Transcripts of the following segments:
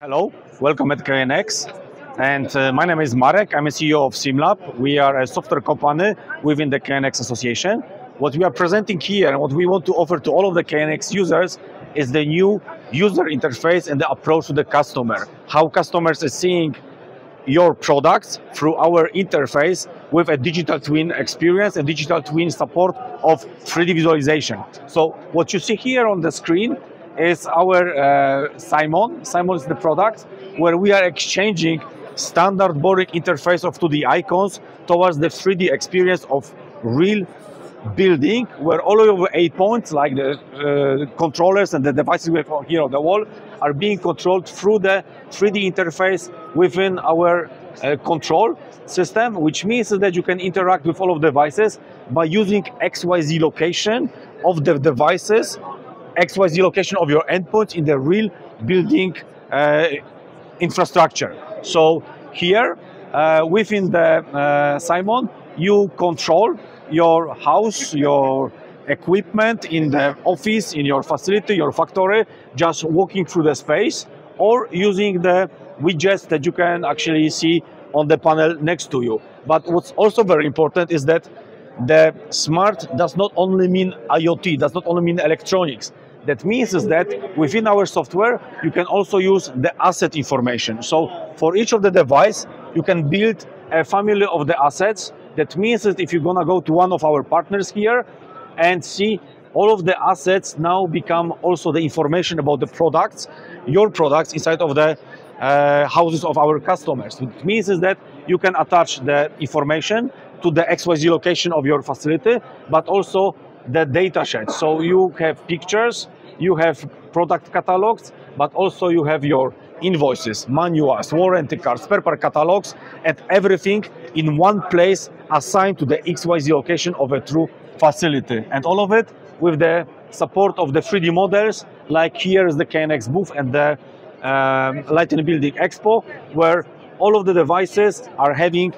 Hello, welcome at KNX. And my name is Marek. I'm a CEO of SimLab. We are a software company within the KNX Association. What we are presenting here and what we want to offer to all of the KNX users is the new user interface and the approach to the customer. How customers are seeing your products through our interface with a digital twin experience and digital twin support of 3D visualization. So what you see here on the screen is our Simon. Simon is the product where we are exchanging standard boring interface of 2D icons towards the 3D experience of real building, where all over 8 points, like the controllers and the devices we have here on the wall, are being controlled through the 3D interface within our control system, which means that you can interact with all of the devices by using XYZ location of the devices, XYZ location of your endpoints in the real building infrastructure. So here, within the Simon, you control your house, your equipment in the office, in your facility, your factory, just walking through the space, or using the widgets that you can actually see on the panel next to you. But what's also very important is that the smart does not only mean IoT, does not only mean electronics. That means is that within our software, you can also use the asset information. So for each of the device, you can build a family of the assets. That means that if you're gonna go to one of our partners here and see all of the assets now become also the information about the products, your products inside of the houses of our customers. It means is that you can attach the information to the XYZ location of your facility, but also the data sheet. So you have pictures, you have product catalogs, but also you have your invoices, manuals, warranty cards, spare part catalogs, and everything in one place assigned to the XYZ location of a true facility. And all of it with the support of the 3D models, like here is the KNX booth and the Light & Building Expo, where all of the devices are having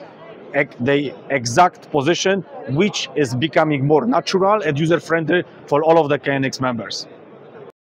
the exact position, which is becoming more natural and user-friendly for all of the KNX members.